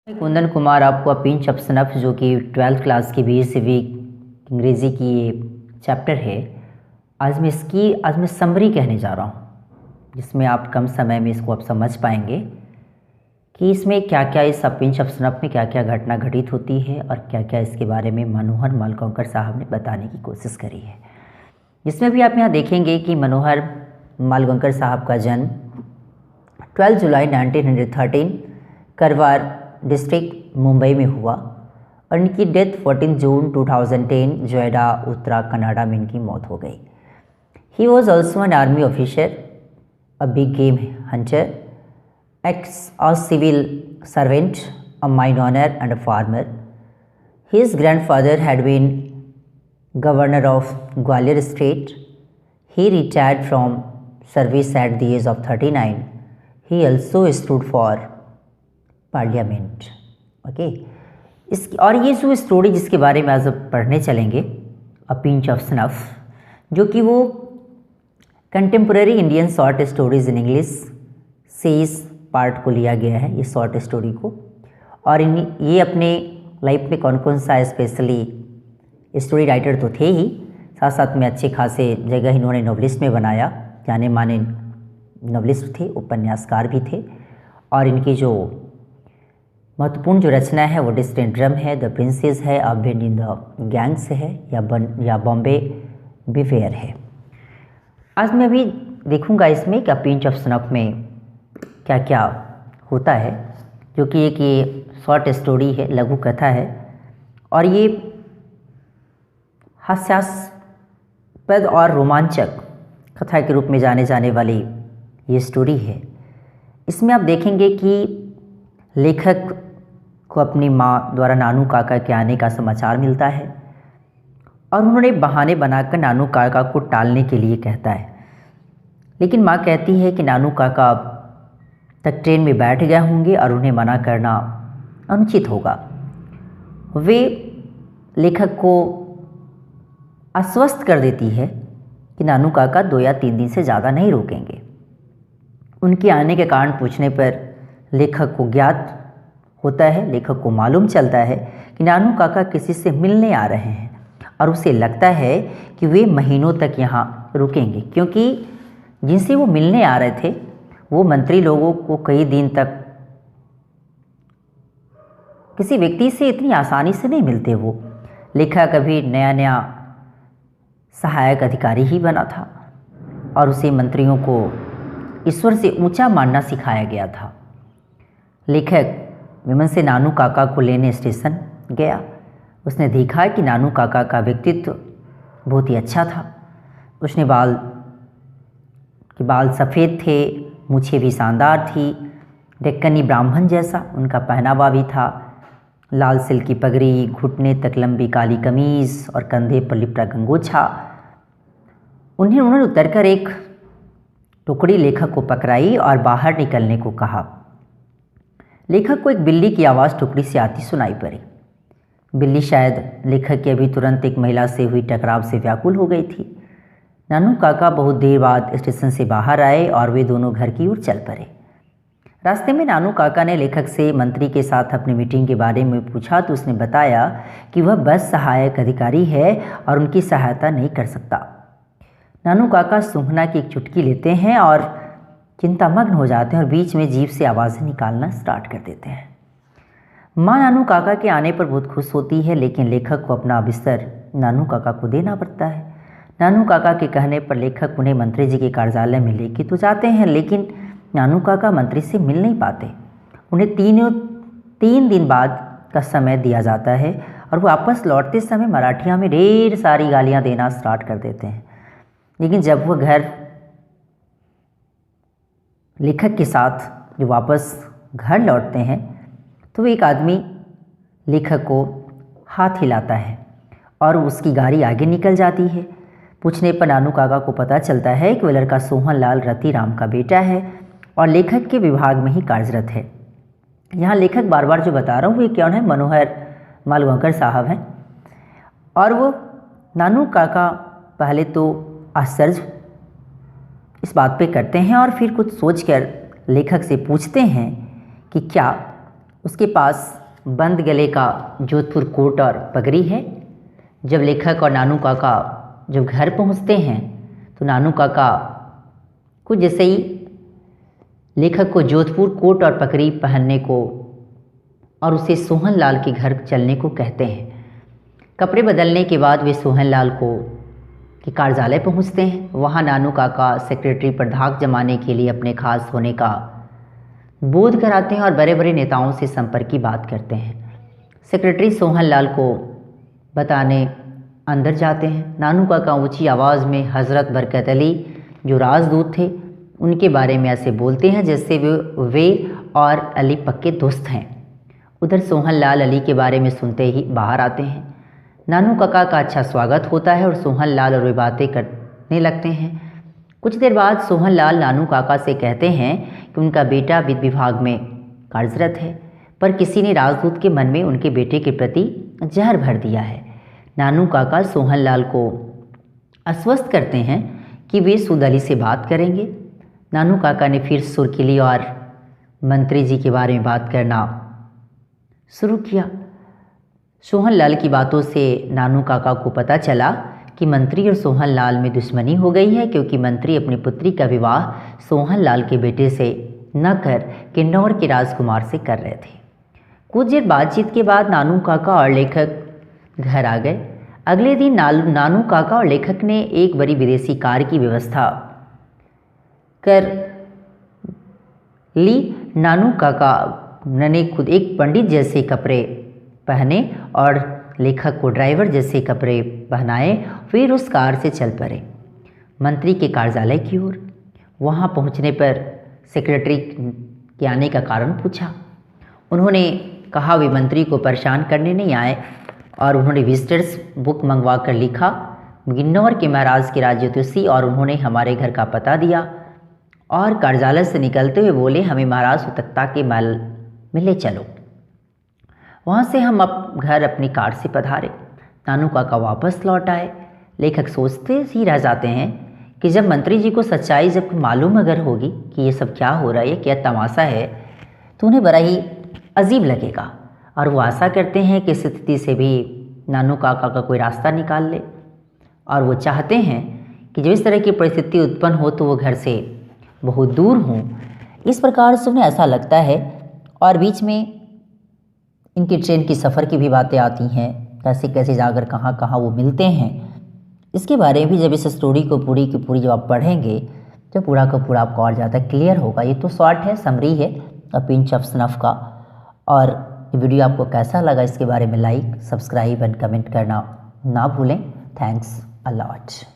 मैं कुंदन कुमार आपको a pinch of snuff जो कि 12th क्लास की बी सिविक अंग्रेज़ी की ये चैप्टर है। आज मैं समरी कहने जा रहा हूँ, जिसमें आप कम समय में इसको आप समझ पाएंगे कि इसमें क्या क्या इस अ पिंच ऑफ स्नफ में क्या क्या घटना घटित होती है और क्या क्या इसके बारे में मनोहर मालवंकर साहब ने बताने की कोशिश करी है। जिसमें भी आप यहाँ देखेंगे कि मनोहर मालवंकर साहब का जन्म 12 जुलाई 1913 करवार डिस्ट्रिक्ट मुंबई में हुआ और इनकी डेथ 14 जून 2010 जोएडा उत्तरा कनाडा में इनकी मौत हो गई। He was also an army officer, a big game Hunter, a civil servant, a mine owner and a farmer. His grandfather had been governor of Gwalior state. He retired from service at the age of 39. He also stood for parliament. Okay, इसकी और ये जो story जिसके बारे में आज पढ़ने चलेंगे, अ पिंच ऑफ स्नफ, जो कि वो contemporary Indian short stories in English से इस पार्ट को लिया गया है, ये शॉर्ट स्टोरी को। और ये अपने लाइफ में कौन कौन सा स्पेशली स्टोरी राइटर तो थे ही, साथ साथ में अच्छे खासे जगह इन्होंने नॉवलिस्ट में बनाया, जाने माने नॉवलिस्ट थे, उपन्यासकार भी थे। और इनकी जो महत्वपूर्ण जो रचना है वो डिस्टेंड्रम है, द प्रिंसेस है, a band in the gangs है, या बॉम्बे बिफेयर है। आज मैं भी देखूंगा इसमें कि पिंच ऑफ स्नफ में क्या क्या होता है, जो कि एक ये शॉर्ट स्टोरी है, लघु कथा है और ये हास्यास्पद और रोमांचक कथा के रूप में जाने जाने वाली ये स्टोरी है। इसमें आप देखेंगे कि लेखक को अपनी माँ द्वारा नानू काका के आने का समाचार मिलता है और उन्होंने बहाने बनाकर नानू काका को टालने के लिए कहता है, लेकिन माँ कहती है कि नानू काका अब तक ट्रेन में बैठ गए होंगे और उन्हें मना करना अनुचित होगा। वे लेखक को आश्वस्त कर देती है कि नानू काका 2 या 3 दिन से ज़्यादा नहीं रुकेंगे। उनके आने के कारण पूछने पर लेखक को ज्ञात होता है, लेखक को मालूम चलता है कि नानू काका किसी से मिलने आ रहे हैं और उसे लगता है कि वे महीनों तक यहाँ रुकेंगे, क्योंकि जिनसे वो मिलने आ रहे थे वो मंत्री लोगों को कई दिन तक किसी व्यक्ति से इतनी आसानी से नहीं मिलते। वो लेखक अभी नया नया सहायक अधिकारी ही बना था और उसे मंत्रियों को ईश्वर से ऊंचा मानना सिखाया गया था। लेखक विमन से नानू काका को लेने स्टेशन गया। उसने देखा कि नानू काका का व्यक्तित्व बहुत ही अच्छा था। उसने बाल सफ़ेद थे, मूछें भी शानदार थी, डेक्कनी ब्राह्मण जैसा उनका पहनावा भी था, लाल सिल्क की पगड़ी, घुटने तक लंबी काली कमीज़ और कंधे पर लिपटा गंगोछा। उन्होंने उतरकर एक टुकड़ी लेखक को पकड़ाई और बाहर निकलने को कहा। लेखक को एक बिल्ली की आवाज़ टुकड़ी से आती सुनाई पड़ी। बिल्ली शायद लेखक के अभी तुरंत एक महिला से हुई टकराव से व्याकुल हो गई थी। नानू काका बहुत देर बाद स्टेशन से बाहर आए और वे दोनों घर की ओर चल पड़े। रास्ते में नानू काका ने लेखक से मंत्री के साथ अपनी मीटिंग के बारे में पूछा तो उसने बताया कि वह बस सहायक अधिकारी है और उनकी सहायता नहीं कर सकता। नानू काका सूंघना की एक चुटकी लेते हैं और चिंतामग्न हो जाते हैं और बीच में जीभ से आवाज़ें निकालना स्टार्ट कर देते हैं। माँ नानू काका के आने पर बहुत खुश होती है, लेकिन लेखक को अपना बिस्तर नानू काका को देना पड़ता है। नानू काका के कहने पर लेखक उन्हें मंत्री जी के कार्यालय में लेके तो जाते हैं, लेकिन नानू काका मंत्री से मिल नहीं पाते। उन्हें 3 दिन बाद का समय दिया जाता है और वो वापस लौटते समय मराठिया में ढेर सारी गालियाँ देना स्टार्ट कर देते हैं। लेकिन जब वह घर लेखक के साथ जो वापस घर लौटते हैं तो एक आदमी लेखक को हाथ हिलाता है और उसकी गाड़ी आगे निकल जाती है। पूछने पर नानू काका को पता चलता है कि वह लड़का सोहन लाल रतिराम का बेटा है और लेखक के विभाग में ही कार्यरत है। यहाँ लेखक बार बार जो बता रहा हूँ वो कौन है, मनोहर मालवंकर साहब हैं। और वो नानू काका पहले तो आश्चर्य इस बात पे करते हैं और फिर कुछ सोचकर लेखक से पूछते हैं कि क्या उसके पास बंद गले का जोधपुर कोट और पगड़ी है। जब लेखक और नानू काका जब घर पहुंचते हैं तो नानू काका कुछ जैसे ही लेखक को जोधपुर कोट और पगड़ी पहनने को और उसे सोहन लाल के घर चलने को कहते हैं। कपड़े बदलने के बाद वे सोहन लाल के कार्यालय पहुंचते हैं। वहां नानू काका सेक्रेटरी पर धाक जमाने के लिए अपने खास होने का बोध कराते हैं और बड़े बड़े नेताओं से संपर्क की बात करते हैं। सेक्रेटरी सोहन लाल को बताने अंदर जाते हैं। नानू काका ऊंची आवाज़ में हज़रत बरकत अली जो राजदूत थे उनके बारे में ऐसे बोलते हैं जैसे वे और अली पक्के दोस्त हैं। उधर सोहन लाल अली के बारे में सुनते ही बाहर आते हैं। नानू काका का अच्छा स्वागत होता है और सोहन लाल और वे बातें करने लगते हैं। कुछ देर बाद सोहन लाल नानू काका से कहते हैं कि उनका बेटा वित्त विभाग में कार्यरत है, पर किसी ने राजदूत के मन में उनके बेटे के प्रति जहर भर दिया है। नानू काका सोहन लाल को आश्वस्त करते हैं कि वे सूद अली से बात करेंगे। नानू काका ने फिर सुर्खिली और मंत्री जी के बारे में बात करना शुरू किया। सोहन लाल की बातों से नानू काका को पता चला कि मंत्री और सोहन लाल में दुश्मनी हो गई है, क्योंकि मंत्री अपनी पुत्री का विवाह सोहन लाल के बेटे से न कर किन्नौर के राजकुमार से कर रहे थे। कुछ देर बातचीत के बाद नानू काका और लेखक घर आ गए। अगले दिन नानू काका और लेखक ने एक बड़ी विदेशी कार की व्यवस्था कर ली। नानू काका ने खुद एक पंडित जैसे कपड़े पहने और लेखक को ड्राइवर जैसे कपड़े पहनाए। फिर उस कार से चल पड़े मंत्री के कार्यालय की ओर। वहां पहुंचने पर सेक्रेटरी के आने का कारण पूछा। उन्होंने कहा वे मंत्री को परेशान करने नहीं आए और उन्होंने विजिटर्स बुक मंगवा कर लिखा किन्नौर के महाराज की राजज्योतिषी, और उन्होंने हमारे घर का पता दिया और कार्यालय से निकलते हुए बोले हमें महाराज सुतक्ता के महल में ले चलो। वहाँ से हम घर अपनी कार से पधारे। नानू काका वापस लौट आए। लेखक सोचते ही रह जाते हैं कि जब मंत्री जी को सच्चाई जब मालूम अगर होगी कि ये सब क्या हो रहा है, क्या तमाशा है, तो उन्हें बड़ा ही अजीब लगेगा और वो आशा करते हैं कि इस स्थिति से भी नानू काका का कोई रास्ता निकाल ले। और वो चाहते हैं कि जब इस तरह की परिस्थिति उत्पन्न हो तो वो घर से बहुत दूर हों। इस प्रकार से उन्हें ऐसा लगता है। और बीच में इनकी ट्रेन की सफ़र की भी बातें आती हैं, कैसे कैसे जाकर कहाँ कहाँ वो मिलते हैं। इसके बारे में भी जब इस स्टोरी को पूरी की पूरी जब आप पढ़ेंगे तो पूरा का पूरा आपको और ज़्यादा क्लियर होगा। ये तो शॉर्ट है, समरी है अ पिंच ऑफ स्नफ का। और ये वीडियो आपको कैसा लगा इसके बारे में लाइक, सब्सक्राइब एंड कमेंट करना ना भूलें। Thanks a lot.